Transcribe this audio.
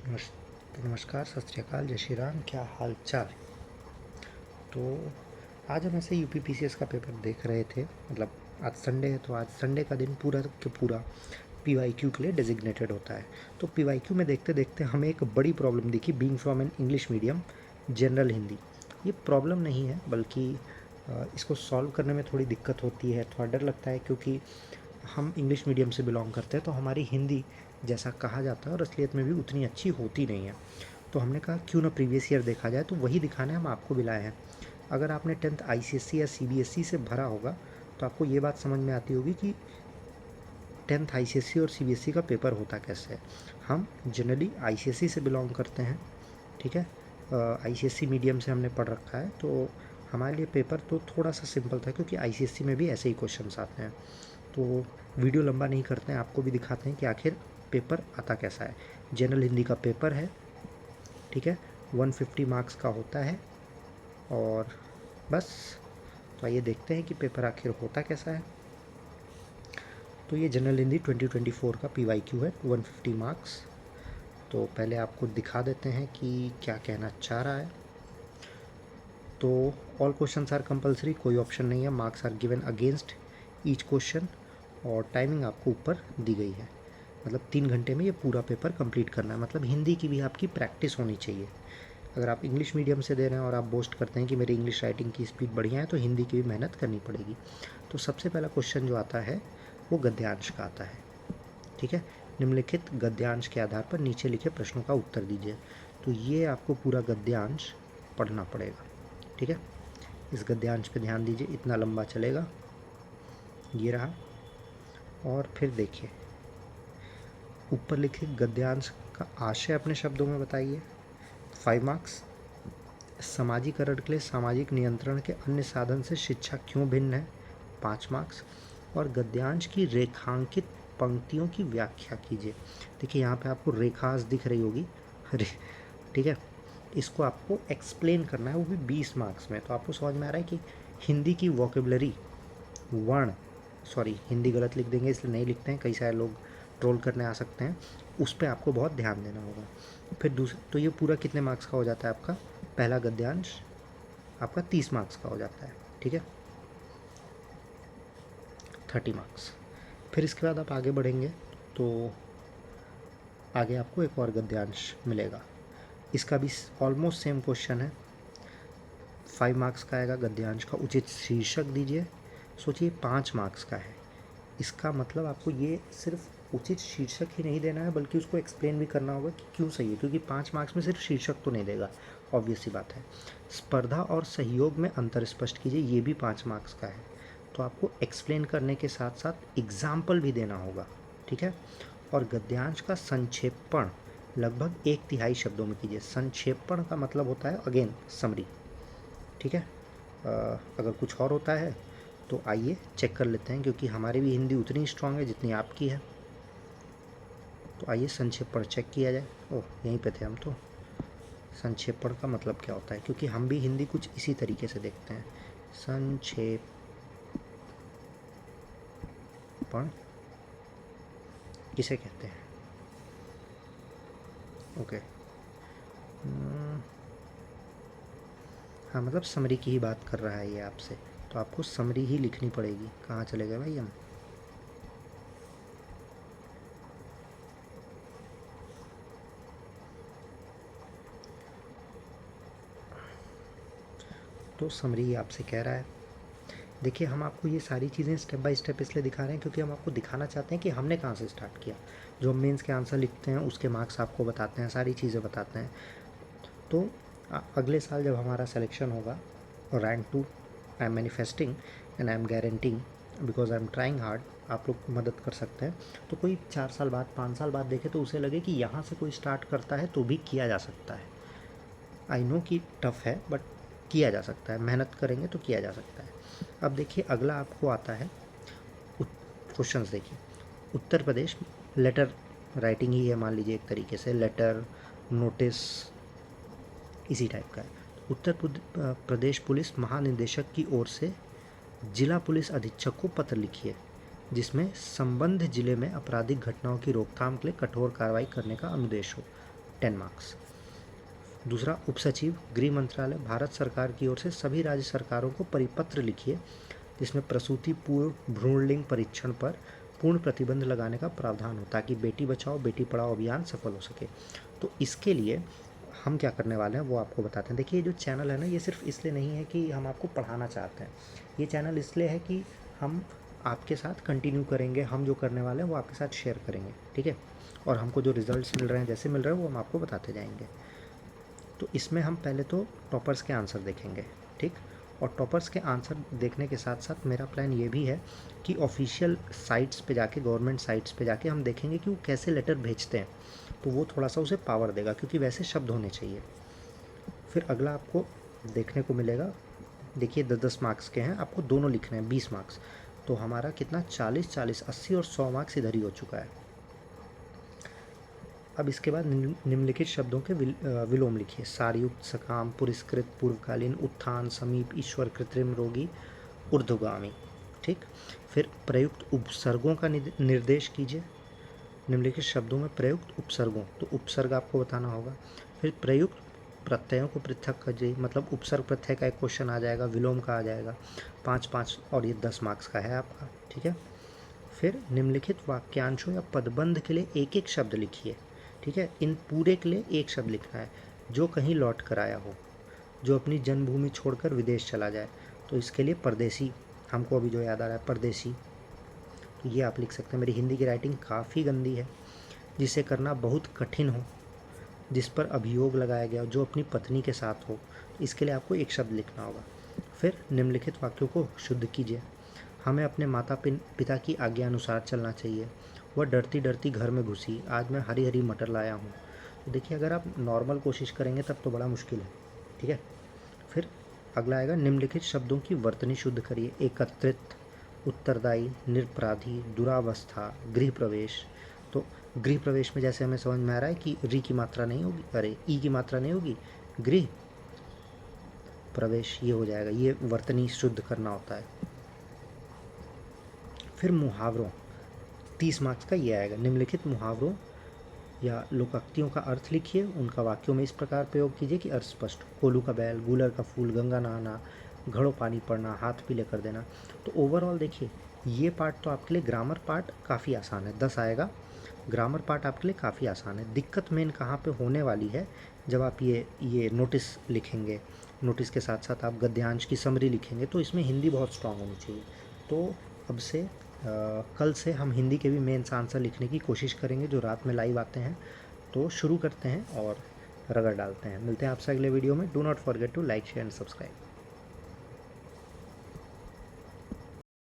नमस्कार, सत श्री अकाल, जय श्री राम। क्या हाल चाल। तो आज हम ऐसे यूपीपीसीएस का पेपर देख रहे थे। मतलब आज संडे है, तो आज संडे का दिन पूरा के पूरा पीवाईक्यू के लिए डेजिग्नेटेड होता है। तो पीवाईक्यू में देखते देखते हमें एक बड़ी प्रॉब्लम दिखी, being from an English medium general Hindi. ये प्रॉब्लम नहीं है, बल्कि इसको सॉल्व करने में थोड़ी दिक्कत होती है, थोड़ा डर लगता है, क्योंकि हम इंग्लिश मीडियम से बिलोंग करते हैं, तो हमारी हिंदी जैसा कहा जाता है और असलियत में भी उतनी अच्छी होती नहीं है। तो हमने कहा क्यों ना प्रीवियस ईयर देखा जाए, तो वही दिखाने हम आपको भी लाए हैं। अगर आपने 10th आईसीएसई या सीबीएसई से भरा होगा तो आपको ये बात समझ में आती होगी कि 10th आईसीएसई और सीबीएसई का पेपर होता कैसे है। हम जनरली आईसीएसई से बिलोंग करते हैं, ठीक है। आईसीएसई मीडियम से हमने पढ़ रखा है, तो हमारे लिए पेपर तो थोड़ा सा सिंपल था, क्योंकि आईसीएसई में भी ऐसे ही क्वेश्चंस आते हैं। तो वीडियो लंबा नहीं करते हैं, आपको भी दिखाते हैं कि आखिर पेपर आता कैसा है। जनरल हिंदी का पेपर है, ठीक है, 150 मार्क्स का होता है। और बस, तो आइए देखते हैं कि पेपर आखिर होता कैसा है। तो ये जनरल हिंदी 2024 का पीवाईक्यू है, 150 मार्क्स। तो पहले आपको दिखा देते हैं कि क्या कहना चाह रहा है। तो ऑल क्वेश्चंस आर कंपलसरी, कोई ऑप्शन नहीं है। Marks are given against each question, और टाइमिंग आपको ऊपर दी गई है। मतलब 3 घंटे में ये पूरा पेपर कंप्लीट करना है। मतलब हिंदी की भी आपकी प्रैक्टिस होनी चाहिए। अगर आप इंग्लिश मीडियम से दे रहे हैं और आप बोस्ट करते हैं कि मेरी इंग्लिश राइटिंग की स्पीड बढ़िया है, तो हिंदी की भी मेहनत करनी पड़ेगी। तो सबसे पहला क्वेश्चन जो आता है वो गद्यांश का आता है, ठीक है। निम्नलिखित गद्यांश के आधार पर नीचे लिखे प्रश्नों का उत्तर दीजिए। तो ये आपको पूरा गद्यांश पढ़ना पड़ेगा, ठीक है। इस गद्यांश पे ध्यान दीजिए, इतना लंबा चलेगा, ये रहा। और फिर देखिए ऊपर लिखे गद्यांश का आशय अपने शब्दों में बताइए, 5 मार्क्स। समाजीकरण के लिए सामाजिक नियंत्रण के अन्य साधन से शिक्षा क्यों भिन्न है, 5 मार्क्स। और गद्यांश की रेखांकित पंक्तियों की व्याख्या कीजिए। देखिए यहाँ पे आपको रेखास दिख रही होगी, ठीक है। इसको आपको एक्सप्लेन करना है, वो भी 20 मार्क्स में। तो आपको समझ में आ रहा है कि हिंदी की वोकेबलरी, वर्ण, सॉरी हिंदी गलत लिख देंगे इसलिए नहीं लिखते हैं, कई सारे लोग ट्रोल करने आ सकते हैं, उस पर आपको बहुत ध्यान देना होगा। फिर दूसरा, तो ये पूरा कितने मार्क्स का हो जाता है आपका, पहला गद्यांश आपका 30 मार्क्स का हो जाता है, ठीक है, 30 मार्क्स। फिर इसके बाद आप आगे बढ़ेंगे तो आगे आपको एक और गद्यांश मिलेगा। इसका भी ऑलमोस्ट सेम क्वेश्चन है, 5 मार्क्स का आएगा। गद्यांश का उचित शीर्षक दीजिए। सोचिए 5 मार्क्स का है, इसका मतलब आपको ये सिर्फ उचित शीर्षक ही नहीं देना है, बल्कि उसको एक्सप्लेन भी करना होगा कि क्यों सही है, क्योंकि 5 मार्क्स में सिर्फ शीर्षक तो नहीं देगा, ऑब्वियस सी बात है। स्पर्धा और सहयोग में अंतर स्पष्ट कीजिए, ये भी 5 मार्क्स का है। तो आपको एक्सप्लेन करने के साथ साथ एग्जाम्पल भी देना होगा, ठीक है। और गद्यांश का संक्षेपण लगभग 1/3 शब्दों में कीजिए। संक्षेपण का मतलब होता है अगेन समरी, ठीक है। अगर कुछ और होता है तो आइए चेक कर लेते हैं, क्योंकि हमारी भी हिंदी उतनी स्ट्रांग है जितनी आपकी है। तो आइए संक्षेपण चेक किया जाए। ओह, यहीं पे थे हम। तो संक्षेपण का मतलब क्या होता है, क्योंकि हम भी हिंदी कुछ इसी तरीके से देखते हैं। संक्षेपण किसे कहते हैं, ओके। हाँ, मतलब समरी की ही बात कर रहा है ये आपसे, तो आपको समरी ही लिखनी पड़ेगी। कहाँ चले गए भाई हम। तो समरी आपसे कह रहा है। देखिए हम आपको ये सारी चीज़ें स्टेप बाय स्टेप इसलिए दिखा रहे हैं क्योंकि हम आपको दिखाना चाहते हैं कि हमने कहाँ से स्टार्ट किया। जो हम मेंस के आंसर लिखते हैं उसके मार्क्स आपको बताते हैं, सारी चीज़ें बताते हैं। तो अगले साल जब हमारा सिलेक्शन होगा, rank 2 I am manifesting and I am guaranteeing, because I am trying hard, आप लोग मदद कर सकते हैं। तो कोई 4 साल बाद, 5 साल बाद देखे तो उसे लगे कि यहाँ से कोई स्टार्ट करता है तो भी किया जा सकता है। आई नो कि टफ़ है, बट किया जा सकता है, मेहनत करेंगे तो किया जा सकता है। अब देखिए अगला आपको आता है क्वेश्चंस। देखिए उत्तर प्रदेश, लेटर राइटिंग ही है मान लीजिए, एक तरीके से लेटर, नोटिस, इसी टाइप का है। उत्तर प्रदेश पुलिस महानिदेशक की ओर से जिला पुलिस अधीक्षक को पत्र लिखिए, जिसमें संबंध जिले में आपराधिक घटनाओं की रोकथाम के लिए कठोर कार्रवाई करने का अनुदेश हो। 10 मार्क्स। दूसरा, उपसचिव गृह मंत्रालय भारत सरकार की ओर से सभी राज्य सरकारों को परिपत्र लिखिए जिसमें प्रसूति पूर्व भ्रूणलिंग परीक्षण पर पूर्ण प्रतिबंध लगाने का प्रावधान हो ताकि बेटी बचाओ बेटी पढ़ाओ अभियान सफल हो सके। तो इसके लिए हम क्या करने वाले हैं वो आपको बताते हैं। देखिए, ये जो चैनल है ना, ये सिर्फ इसलिए नहीं है कि हम आपको पढ़ाना चाहते हैं, ये चैनल इसलिए है कि हम आपके साथ कंटिन्यू करेंगे, हम जो करने वाले हैं वो आपके साथ शेयर करेंगे, ठीक है। और हमको जो रिजल्ट्स मिल रहे हैं, जैसे मिल रहे हैं, वो हम आपको बताते जाएंगे। तो इसमें हम पहले तो टॉपर्स के आंसर देखेंगे, ठीक। और टॉपर्स के आंसर देखने के साथ साथ मेरा प्लान ये भी है कि ऑफिशियल साइट्स पे जाके, गवर्नमेंट साइट्स पे जाके हम देखेंगे कि वो कैसे लेटर भेजते हैं, तो वो थोड़ा सा उसे पावर देगा, क्योंकि वैसे शब्द होने चाहिए। फिर अगला आपको देखने को मिलेगा, देखिए 10-10 मार्क्स के हैं, आपको दोनों लिखने हैं 20 मार्क्स। तो हमारा कितना 40-40 80 और 100 मार्क्स इधर ही हो चुका है। अब इसके बाद निम्नलिखित शब्दों के विलोम लिखिए। सारयुक्त, सकाम, पुरस्कृत, पूर्वकालीन, उत्थान, समीप, ईश्वर, कृत्रिम, रोगी, ऊर्ध्वगामी, ठीक। फिर प्रयुक्त उपसर्गों का निर्देश कीजिए। निम्नलिखित शब्दों में प्रयुक्त उपसर्गों, तो उपसर्ग आपको बताना होगा। फिर प्रयुक्त प्रत्ययों को पृथक कीजिए, मतलब उपसर्ग प्रत्यय का एक क्वेश्चन आ जाएगा, विलोम का आ जाएगा। 5-5 और ये 10 मार्क्स का है आपका, ठीक है। फिर निम्नलिखित वाक्यांशों या पदबंध के लिए एक एक शब्द लिखिए, ठीक है। इन पूरे के लिए एक शब्द लिखना है। जो कहीं लौट कर आया हो, जो अपनी जन्मभूमि छोड़कर विदेश चला जाए, तो इसके लिए परदेसी, हमको अभी जो याद आ रहा है परदेसी, तो ये आप लिख सकते हैं। मेरी हिंदी की राइटिंग काफ़ी गंदी है, जिसे करना बहुत कठिन हो, जिस पर अभियोग लगाया गया हो, जो अपनी पत्नी के साथ हो, इसके लिए आपको एक शब्द लिखना होगा। फिर निम्नलिखित वाक्यों को शुद्ध कीजिए। हमें अपने माता पिता की आज्ञा अनुसार चलना चाहिए। वह डरती डरती घर में घुसी, आज मैं हरी हरी मटर लाया हूँ। तो देखिए, अगर आप नॉर्मल कोशिश करेंगे तब तो बड़ा मुश्किल है, ठीक है। फिर अगला आएगा, निम्नलिखित शब्दों की वर्तनी शुद्ध करिए। एकत्रित, उत्तरदायी, निरपराधी, दुरावस्था, गृह प्रवेश। तो गृह प्रवेश में जैसे हमें समझ में आ रहा है कि री की मात्रा नहीं होगी, अरे ई की मात्रा नहीं होगी, गृह प्रवेश ये हो जाएगा, ये वर्तनी शुद्ध करना होता है। फिर मुहावरों, 30 मार्क्स का ये आएगा। निम्नलिखित मुहावरों या लोकोक्तियों का अर्थ लिखिए, उनका वाक्यों में इस प्रकार प्रयोग कीजिए कि अर्थ स्पष्ट हो। कोलू का बैल, गूलर का फूल, गंगा नहाना, घड़ों पानी पड़ना, हाथ पीले कर देना। तो ओवरऑल देखिए, ये पार्ट तो आपके लिए, ग्रामर पार्ट काफ़ी आसान है, 10 आएगा। ग्रामर पार्ट आपके लिए काफ़ी आसान है। दिक्कत मेन कहाँ पे होने वाली है, जब आप ये नोटिस लिखेंगे, नोटिस के साथ साथ आप गद्यांश की समरी लिखेंगे, तो इसमें हिंदी बहुत स्ट्रांग होनी चाहिए। तो अब से कल से हम हिंदी के भी मेंस आंसर लिखने की कोशिश करेंगे, जो रात में लाइव आते हैं। तो शुरू करते हैं और रगड़ डालते हैं। मिलते हैं आपसे अगले वीडियो में। Do not forget to like, share and subscribe.